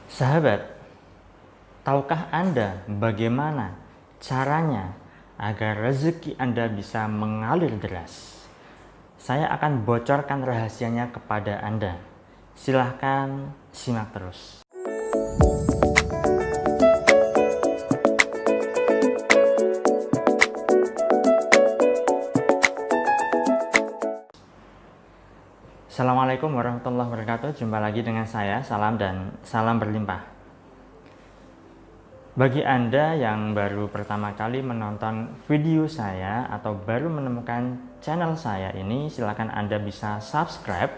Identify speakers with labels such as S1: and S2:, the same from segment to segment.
S1: Sahabat, tahukah Anda bagaimana caranya agar rezeki Anda bisa mengalir deras? Saya akan bocorkan rahasianya kepada Anda. Silahkan simak terus. Assalamualaikum warahmatullahi wabarakatuh. Jumpa lagi dengan saya, salam dan salam berlimpah. Bagi Anda yang baru pertama kali menonton video saya atau baru menemukan channel saya ini, silakan Anda bisa subscribe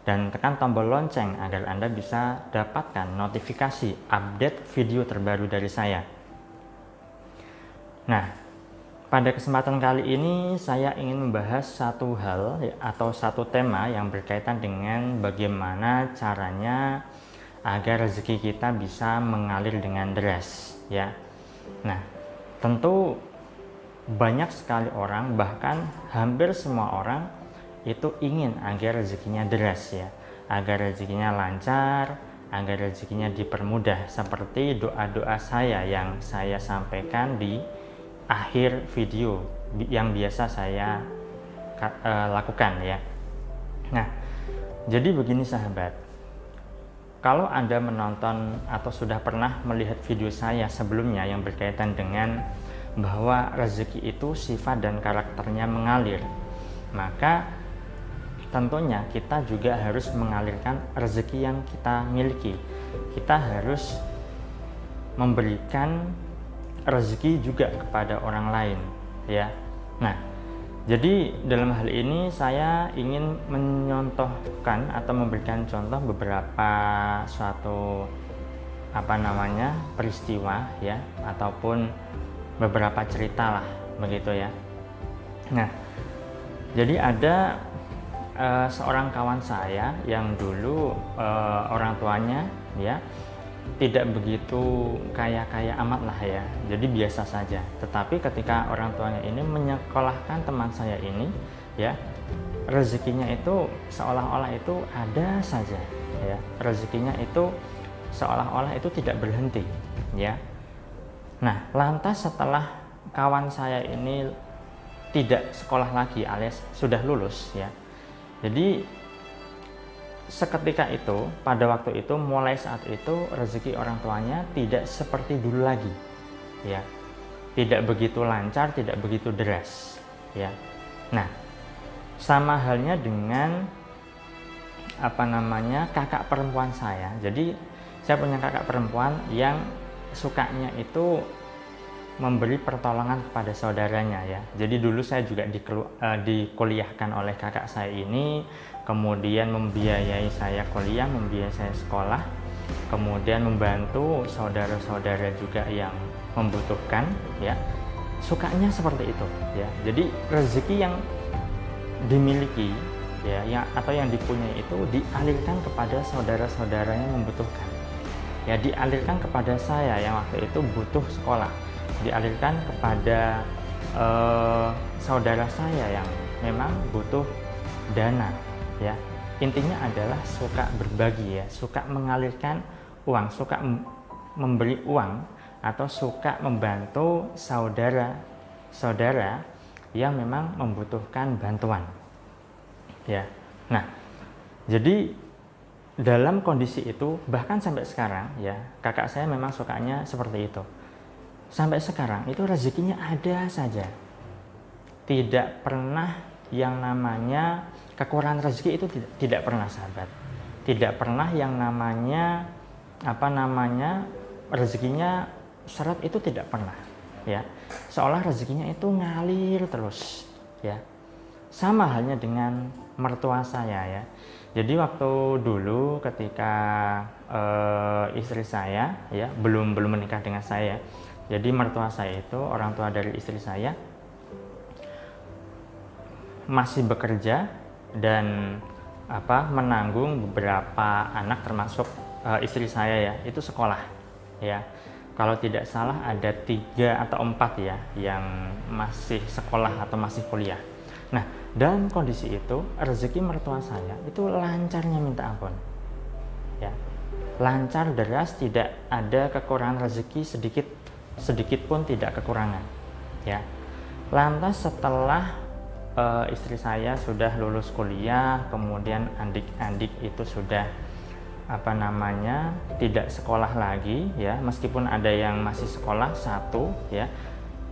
S1: dan tekan tombol lonceng agar Anda bisa dapatkan notifikasi update video terbaru dari saya. Nah, pada kesempatan kali ini saya ingin membahas satu hal atau satu tema yang berkaitan dengan bagaimana caranya agar rezeki kita bisa mengalir dengan deras, ya. Nah, tentu banyak sekali orang, bahkan hampir semua orang itu ingin agar rezekinya deras, ya, agar rezekinya lancar, agar rezekinya dipermudah, seperti doa-doa saya yang saya sampaikan di akhir video yang biasa saya lakukan, ya. Nah, jadi begini sahabat, kalau Anda menonton atau sudah pernah melihat video saya sebelumnya yang berkaitan dengan bahwa rezeki itu sifat dan karakternya mengalir, maka tentunya kita juga harus mengalirkan rezeki yang kita miliki. Kita harus memberikan rezeki juga kepada orang lain, ya. Nah, jadi dalam hal ini saya ingin menyontohkan atau memberikan contoh beberapa suatu peristiwa, ya, ataupun beberapa cerita lah begitu, ya. Nah, jadi ada seorang kawan saya yang dulu orang tuanya, ya, tidak begitu kaya-kaya amat lah, ya, jadi biasa saja. Tetapi ketika orang tuanya ini menyekolahkan teman saya ini, ya, rezekinya itu seolah-olah itu ada saja, ya, rezekinya itu seolah-olah itu tidak berhenti, ya. Nah, lantas setelah kawan saya ini tidak sekolah lagi alias sudah lulus, ya, jadi seketika itu, pada waktu itu, mulai saat itu rezeki orang tuanya tidak seperti dulu lagi, ya, tidak begitu lancar, tidak begitu deras, ya. Nah, sama halnya dengan kakak perempuan saya. Jadi saya punya kakak perempuan yang sukanya itu memberi pertolongan kepada saudaranya, ya. Jadi dulu saya juga dikuliahkan oleh kakak saya ini, kemudian membiayai saya kuliah, membiayai saya sekolah, kemudian membantu saudara-saudara juga yang membutuhkan, ya. Sukanya seperti itu, ya. Jadi rezeki yang dimiliki, ya, atau yang dipunyai itu dialirkan kepada saudara-saudara yang membutuhkan, ya, dialirkan kepada saya yang waktu itu butuh sekolah, dialirkan kepada saudara saya yang memang butuh dana, ya. Intinya adalah suka berbagi, ya, suka mengalirkan uang, suka memberi uang, atau suka membantu saudara-saudara yang memang membutuhkan bantuan, ya. Nah, jadi dalam kondisi itu bahkan sampai sekarang, ya, kakak saya memang sukanya seperti itu. Sampai sekarang itu rezekinya ada saja, tidak pernah yang namanya kekurangan rezeki itu tidak pernah, sahabat. Tidak pernah yang namanya rezekinya seret, itu tidak pernah, ya. Seolah rezekinya itu ngalir terus, ya. Sama halnya dengan mertua saya, ya. Jadi waktu dulu ketika istri saya, ya, belum menikah dengan saya, jadi mertua saya itu, orang tua dari istri saya, masih bekerja dan menanggung beberapa anak termasuk istri saya, ya, itu sekolah, ya. Kalau tidak salah ada 3 atau 4, ya, yang masih sekolah atau masih kuliah. Nah, dalam kondisi itu rezeki mertua saya itu lancarnya minta ampun, ya. lancar deras, tidak ada kekurangan rezeki, sedikit pun tidak kekurangan, ya. Lantas setelah istri saya sudah lulus kuliah, kemudian adik-adik itu sudah tidak sekolah lagi, ya, meskipun ada yang masih sekolah satu, ya,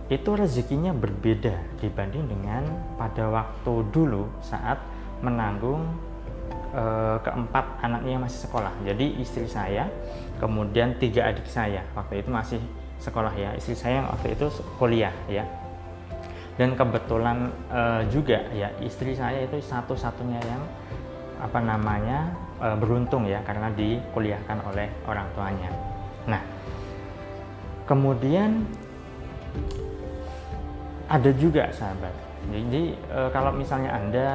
S1: itu rezekinya berbeda dibanding dengan pada waktu dulu saat menanggung keempat anaknya yang masih sekolah. Jadi istri saya, kemudian 3 adik saya waktu itu masih sekolah, ya, istri saya yang waktu itu kuliah, ya. Dan kebetulan juga, ya, istri saya itu satu-satunya yang beruntung, ya, karena dikuliahkan oleh orang tuanya. Nah, kemudian ada juga sahabat, jadi kalau misalnya Anda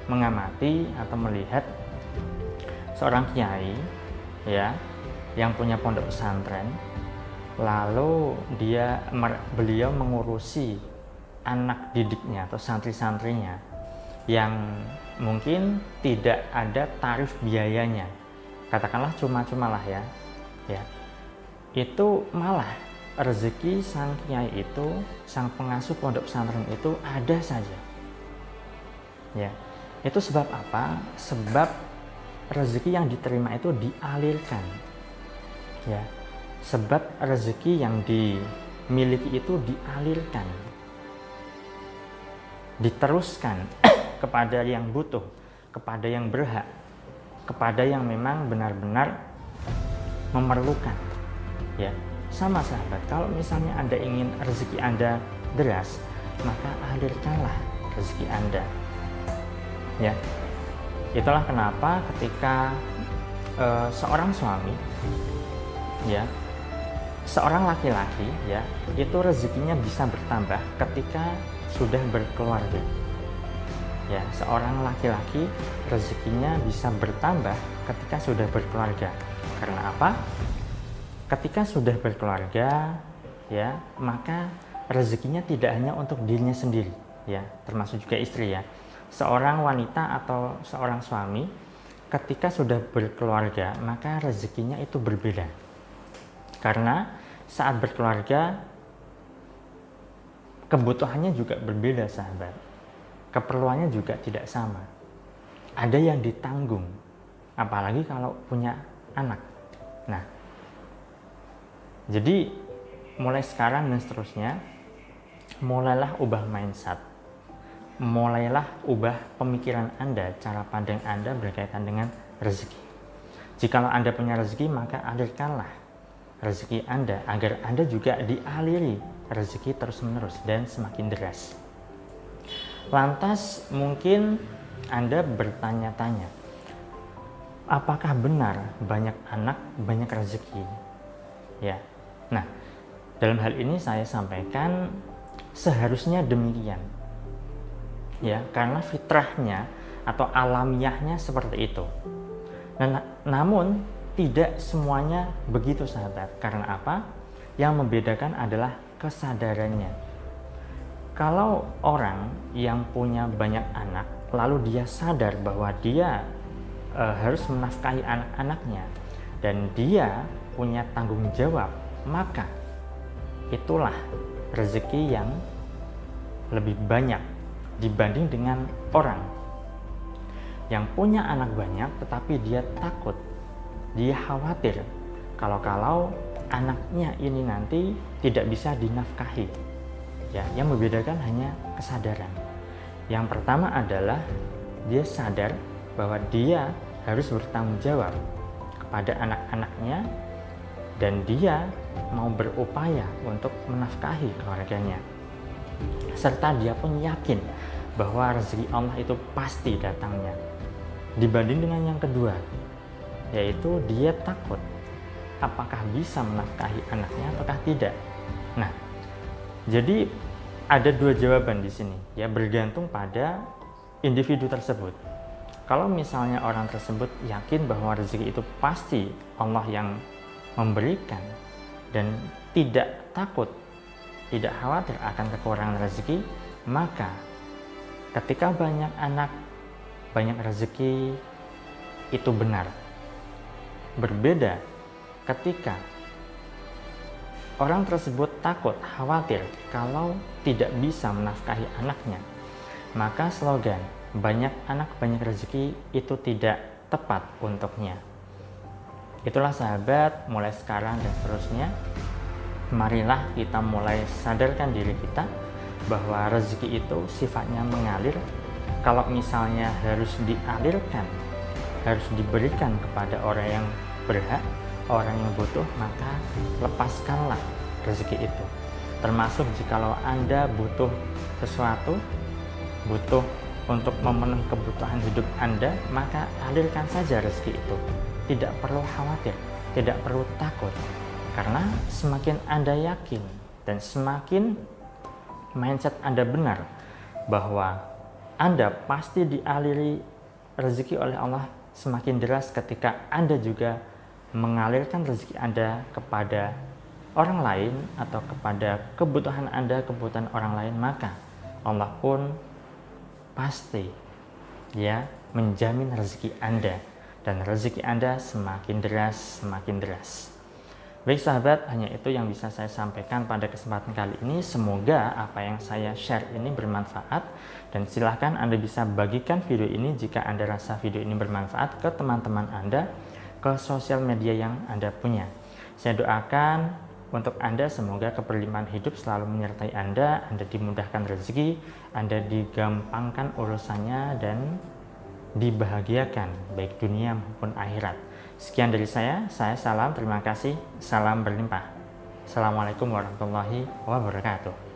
S1: mengamati atau melihat seorang kiai, ya, yang punya pondok pesantren, lalu beliau mengurusi anak didiknya atau santri-santrinya yang mungkin tidak ada tarif biayanya, katakanlah cuma-cuma lah, ya, itu malah rezeki sang kiai itu, sang pengasuh pondok pesantren itu ada saja, ya. Itu sebab apa? Sebab rezeki yang diterima itu dialirkan, ya. Sebab rezeki yang dimiliki itu dialirkan, diteruskan kepada yang butuh, kepada yang berhak, kepada yang memang benar-benar memerlukan, ya. Sama sahabat, kalau misalnya Anda ingin rezeki Anda deras, maka alirkanlah rezeki Anda, ya. Itulah kenapa ketika seorang suami, ya, seorang laki-laki, ya, itu rezekinya bisa bertambah ketika sudah berkeluarga, ya. Seorang laki-laki rezekinya bisa bertambah ketika sudah berkeluarga. Karena apa? Ketika sudah berkeluarga, ya, maka rezekinya tidak hanya untuk dirinya sendiri, ya, termasuk juga istri, ya. Seorang wanita atau seorang suami ketika sudah berkeluarga, maka rezekinya itu berbeda. Karena saat berkeluarga kebutuhannya juga berbeda, sahabat. Keperluannya juga tidak sama. Ada yang ditanggung, apalagi kalau punya anak. Nah, jadi mulai sekarang dan seterusnya, mulailah ubah mindset. Mulailah ubah pemikiran Anda, cara pandang Anda berkaitan dengan rezeki. Jikalau Anda punya rezeki, maka alirkanlah rezeki Anda agar Anda juga dialiri rezeki terus-menerus dan semakin deras. Lantas mungkin Anda bertanya-tanya, apakah benar banyak anak banyak rezeki? Ya. Nah, dalam hal ini saya sampaikan seharusnya demikian. Ya, karena fitrahnya atau alamiahnya seperti itu. Namun tidak semuanya begitu, sahabat. Karena apa? Yang membedakan adalah kesadarannya. Kalau orang yang punya banyak anak, lalu dia sadar bahwa dia harus menafkahi anak-anaknya dan dia punya tanggung jawab, maka itulah rezeki yang lebih banyak dibanding dengan orang yang punya anak banyak tetapi dia takut, dia khawatir kalau anaknya ini nanti tidak bisa dinafkahi. Ya, yang membedakan hanya kesadaran. Yang pertama adalah dia sadar bahwa dia harus bertanggung jawab kepada anak-anaknya dan dia mau berupaya untuk menafkahi keluarganya. Serta dia pun yakin bahwa rezeki Allah itu pasti datangnya. Dibanding dengan yang kedua, yaitu dia takut apakah bisa menafkahi anaknya ataukah tidak. Nah, jadi ada dua jawaban di sini, ya, bergantung pada individu tersebut. Kalau misalnya orang tersebut yakin bahwa rezeki itu pasti Allah yang memberikan dan tidak takut, tidak khawatir akan kekurangan rezeki, maka ketika banyak anak, banyak rezeki itu benar. Berbeda ketika orang tersebut takut, khawatir kalau tidak bisa menafkahi anaknya, maka slogan banyak anak banyak rezeki itu tidak tepat untuknya. Itulah sahabat, mulai sekarang dan seterusnya, marilah kita mulai sadarkan diri kita bahwa rezeki itu sifatnya mengalir. Kalau misalnya harus dialirkan, harus diberikan kepada orang yang berhak, orang yang butuh, maka lepaskanlah rezeki itu. Termasuk jikalau Anda butuh sesuatu, butuh untuk memenuhi kebutuhan hidup Anda, maka alirkan saja rezeki itu. Tidak perlu khawatir, tidak perlu takut. Karena semakin Anda yakin dan semakin mindset Anda benar bahwa Anda pasti dialiri rezeki oleh Allah, semakin deras ketika Anda juga mengalirkan rezeki Anda kepada orang lain atau kepada kebutuhan Anda, kebutuhan orang lain, maka Allah pun pasti menjamin rezeki Anda, dan rezeki Anda semakin deras, semakin deras. Baik sahabat, hanya itu yang bisa saya sampaikan pada kesempatan kali ini. Semoga apa yang saya share ini bermanfaat, dan silahkan Anda bisa bagikan video ini jika Anda rasa video ini bermanfaat ke teman-teman Anda, ke sosial media yang Anda punya. Saya doakan untuk Anda semoga keberlimpahan hidup selalu menyertai Anda dimudahkan rezeki, Anda digampangkan urusannya, dan dibahagiakan baik dunia maupun akhirat. Sekian dari saya salam, terima kasih, salam berlimpah. Assalamualaikum warahmatullahi wabarakatuh.